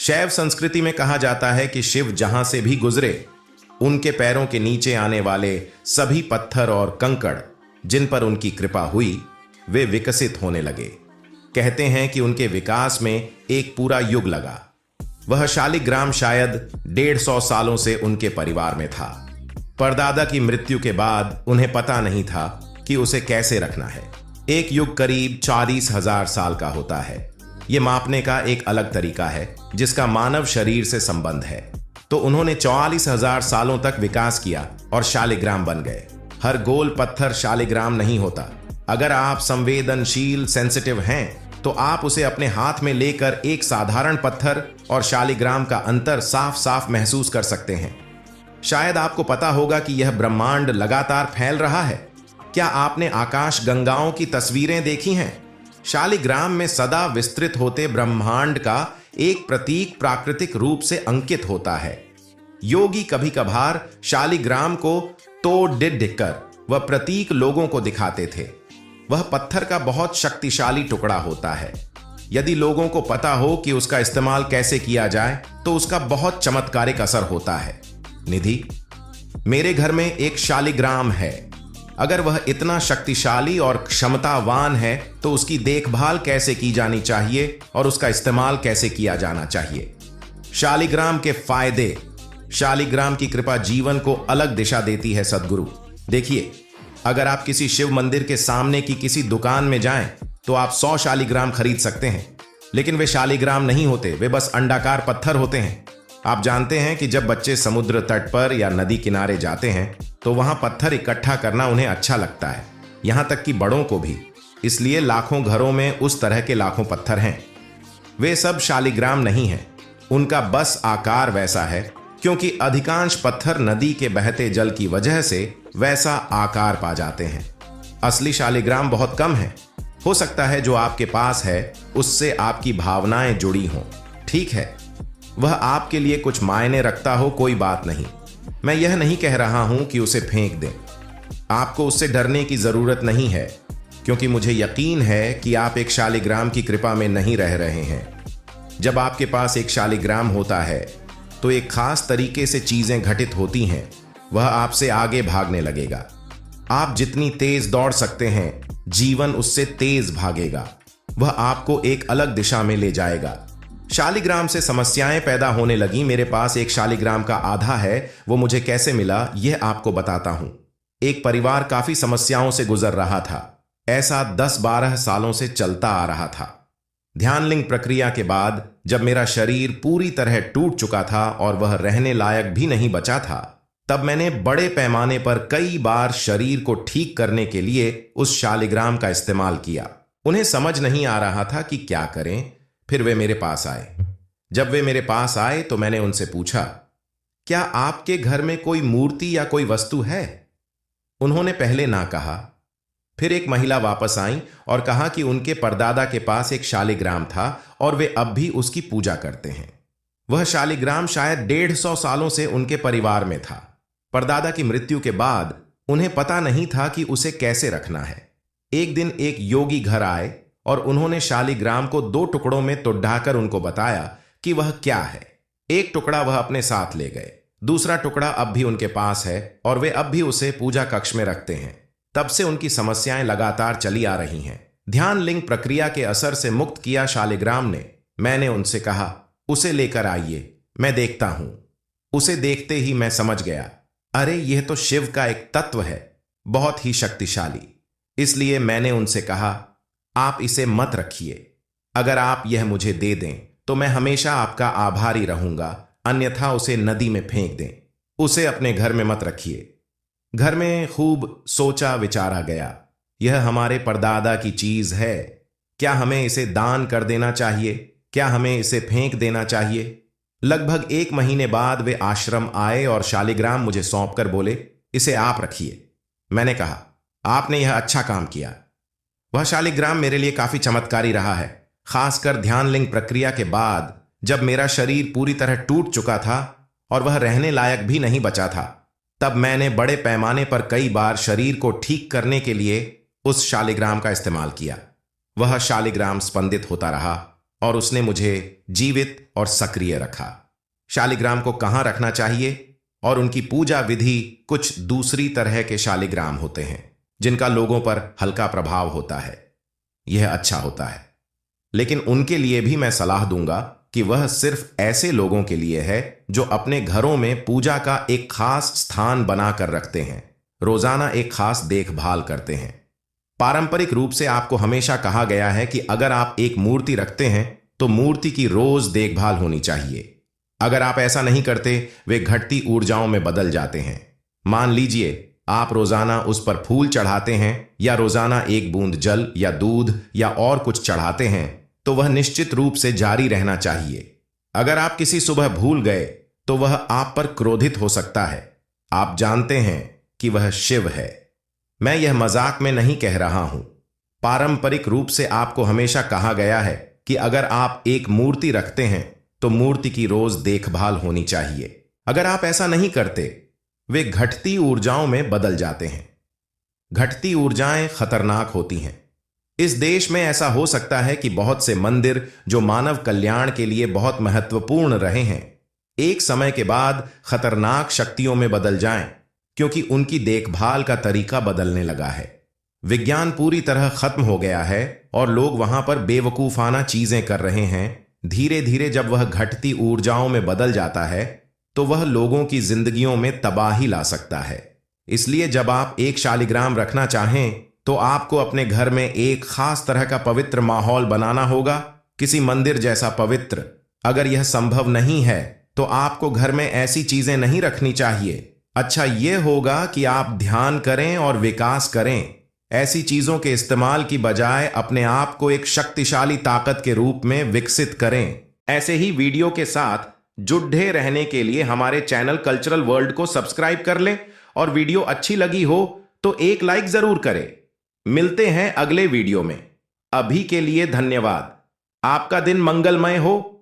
शैव संस्कृति में कहा जाता है कि शिव जहां से भी गुजरे उनके पैरों के नीचे आने वाले सभी पत्थर और कंकड़ जिन पर उनकी कृपा हुई वे विकसित होने लगे। कहते हैं कि उनके विकास में एक पूरा युग लगा। वह शालिग्राम शायद 150 सालों से उनके परिवार में था। परदादा की मृत्यु के बाद उन्हें पता नहीं था कि उसे कैसे रखना है। एक युग करीब 40,000 साल का होता है। यह मापने का एक अलग तरीका है जिसका मानव शरीर से संबंध है। तो उन्होंने 44,000 सालों तक विकास किया और शालिग्राम बन गए। हर गोल पत्थर शालिग्राम नहीं होता। अगर आप संवेदनशील सेंसिटिव हैं तो आप उसे अपने हाथ में लेकर एक साधारण पत्थर और शालिग्राम का अंतर साफ साफ महसूस कर सकते हैं। शायद आपको पता होगा कि यह ब्रह्मांड लगातार फैल रहा है। क्या आपने आकाश गंगाओं की तस्वीरें देखी हैं? शालिग्राम में सदा विस्तृत होते ब्रह्मांड का एक प्रतीक प्राकृतिक रूप से अंकित होता है। योगी कभी कभार शालिग्राम को तोड़ कर वह प्रतीक लोगों को दिखाते थे। वह पत्थर का बहुत शक्तिशाली टुकड़ा होता है। यदि लोगों को पता हो कि उसका इस्तेमाल कैसे किया जाए तो उसका बहुत चमत्कारिक असर होता है। निधि, मेरे घर में एक शालिग्राम है। अगर वह इतना शक्तिशाली और क्षमतावान है तो उसकी देखभाल कैसे की जानी चाहिए और उसका इस्तेमाल कैसे किया जाना चाहिए। शालिग्राम के फायदे। शालिग्राम की कृपा जीवन को अलग दिशा देती है सद्गुरु। देखिए, अगर आप किसी शिव मंदिर के सामने की किसी दुकान में जाएं तो आप 100 शालिग्राम खरीद सकते हैं, लेकिन वे शालिग्राम नहीं होते, वे बस अंडाकार पत्थर होते हैं। आप जानते हैं कि जब बच्चे समुद्र तट पर या नदी किनारे जाते हैं तो वहां पत्थर इकट्ठा करना उन्हें अच्छा लगता है, यहां तक कि बड़ों को भी। इसलिए लाखों घरों में उस तरह के लाखों पत्थर हैं। वे सब शालिग्राम नहीं हैं, उनका बस आकार वैसा है क्योंकि अधिकांश पत्थर नदी के बहते जल की वजह से वैसा आकार पा जाते हैं। असली शालिग्राम बहुत कम है। हो सकता है जो आपके पास है उससे आपकी भावनाएं जुड़ी हों। ठीक है, वह आपके लिए कुछ मायने रखता हो, कोई बात नहीं। मैं यह नहीं कह रहा हूं कि उसे फेंक दें। आपको उससे डरने की जरूरत नहीं है क्योंकि मुझे यकीन है कि आप एक शालिग्राम की कृपा में नहीं रह रहे हैं। जब आपके पास एक शालिग्राम होता है तो एक खास तरीके से चीजें घटित होती हैं। वह आपसे आगे भागने लगेगा। आप जितनी तेज दौड़ सकते हैं, जीवन उससे तेज भागेगा। वह आपको एक अलग दिशा में ले जाएगा। शालिग्राम से समस्याएं पैदा होने लगी। मेरे पास एक शालिग्राम का आधा है। वो मुझे कैसे मिला यह आपको बताता हूं। एक परिवार काफी समस्याओं से गुजर रहा था। ऐसा 10-12 सालों से चलता आ रहा था। ध्यानलिंग प्रक्रिया के बाद जब मेरा शरीर पूरी तरह टूट चुका था और वह रहने लायक भी नहीं बचा था, तब मैंने बड़े पैमाने पर कई बार शरीर को ठीक करने के लिए उस शालिग्राम का इस्तेमाल किया। उन्हें समझ नहीं आ रहा था कि क्या करें। फिर वे मेरे पास आए। जब वे मेरे पास आए तो मैंने उनसे पूछा, क्या आपके घर में कोई मूर्ति या कोई वस्तु है? उन्होंने पहले ना कहा। फिर एक महिला वापस आई और कहा कि उनके परदादा के पास एक शालिग्राम था और वे अब भी उसकी पूजा करते हैं। वह शालिग्राम शायद 150 सालों से उनके परिवार में था। परदादा की मृत्यु के बाद उन्हें पता नहीं था कि उसे कैसे रखना है। एक दिन एक योगी घर आए और उन्होंने शालिग्राम को 2 टुकड़ों में तोड़कर उनको बताया कि वह क्या है। एक टुकड़ा वह अपने साथ ले गए, दूसरा टुकड़ा अब भी उनके पास है और वे अब भी उसे पूजा कक्ष में रखते हैं। तब से उनकी समस्याएं लगातार चली आ रही हैं। ध्यान लिंग प्रक्रिया के असर से मुक्त किया शालिग्राम ने। मैंने उनसे कहा, उसे लेकर आइए, मैं देखता हूं। उसे देखते ही मैं समझ गया, अरे यह तो शिव का एक तत्व है, बहुत ही शक्तिशाली। इसलिए मैंने उनसे कहा, आप इसे मत रखिए। अगर आप यह मुझे दे दें तो मैं हमेशा आपका आभारी रहूंगा, अन्यथा उसे नदी में फेंक दें। उसे अपने घर में मत रखिए। घर में खूब सोचा विचारा गया। यह हमारे परदादा की चीज है। क्या हमें इसे दान कर देना चाहिए? क्या हमें इसे फेंक देना चाहिए? लगभग 1 महीने बाद वे आश्रम आए और शालिग्राम मुझे सौंपकर बोले, इसे आप रखिए। मैंने कहा, आपने यह अच्छा काम किया। वह शालिग्राम मेरे लिए काफी चमत्कारी रहा है, खासकर ध्यानलिंग प्रक्रिया के बाद जब मेरा शरीर पूरी तरह टूट चुका था और वह रहने लायक भी नहीं बचा था। तब मैंने बड़े पैमाने पर कई बार शरीर को ठीक करने के लिए उस शालिग्राम का इस्तेमाल किया। वह शालिग्राम स्पंदित होता रहा और उसने मुझे जीवित और सक्रिय रखा। शालिग्राम को कहाँ रखना चाहिए और उनकी पूजा विधि कुछ दूसरी तरह के शालिग्राम होते हैं जिनका लोगों पर हल्का प्रभाव होता है। यह अच्छा होता है, लेकिन उनके लिए भी मैं सलाह दूंगा कि वह सिर्फ ऐसे लोगों के लिए है जो अपने घरों में पूजा का एक खास स्थान बनाकर रखते हैं, रोजाना एक खास देखभाल करते हैं। पारंपरिक रूप से आपको हमेशा कहा गया है कि अगर आप एक मूर्ति रखते हैं तो मूर्ति की रोज देखभाल होनी चाहिए। अगर आप ऐसा नहीं करते, वे घटती ऊर्जाओं में बदल जाते हैं। मान लीजिए आप रोजाना उस पर फूल चढ़ाते हैं या रोजाना एक बूंद जल या दूध या और कुछ चढ़ाते हैं, तो वह निश्चित रूप से जारी रहना चाहिए। अगर आप किसी सुबह भूल गए तो वह आप पर क्रोधित हो सकता है। आप जानते हैं कि वह शिव है। मैं यह मजाक में नहीं कह रहा हूं। पारंपरिक रूप से आपको हमेशा कहा गया है कि अगर आप एक मूर्ति रखते हैं तो मूर्ति की रोज देखभाल होनी चाहिए। अगर आप ऐसा नहीं करते, वे घटती ऊर्जाओं में बदल जाते हैं। घटती ऊर्जाएं खतरनाक होती हैं। इस देश में ऐसा हो सकता है कि बहुत से मंदिर जो मानव कल्याण के लिए बहुत महत्वपूर्ण रहे हैं, एक समय के बाद खतरनाक शक्तियों में बदल जाएं, क्योंकि उनकी देखभाल का तरीका बदलने लगा है। विज्ञान पूरी तरह खत्म हो गया है और लोग वहां पर बेवकूफाना चीजें कर रहे हैं। धीरे धीरे जब वह घटती ऊर्जाओं में बदल जाता है तो वह लोगों की जिंदगियों में तबाही ला सकता है। इसलिए जब आप एक शालिग्राम रखना चाहें तो आपको अपने घर में एक खास तरह का पवित्र माहौल बनाना होगा, किसी मंदिर जैसा पवित्र। अगर यह संभव नहीं है तो आपको घर में ऐसी चीजें नहीं रखनी चाहिए। अच्छा यह होगा कि आप ध्यान करें और विकास करें। ऐसी चीजों के इस्तेमाल की बजाय अपने आप को एक शक्तिशाली ताकत के रूप में विकसित करें। ऐसे ही वीडियो के साथ जुड़े रहने के लिए हमारे चैनल कल्चरल वर्ल्ड को सब्सक्राइब कर लें और वीडियो अच्छी लगी हो तो एक लाइक जरूर करें। मिलते हैं अगले वीडियो में। अभी के लिए धन्यवाद। आपका दिन मंगलमय हो।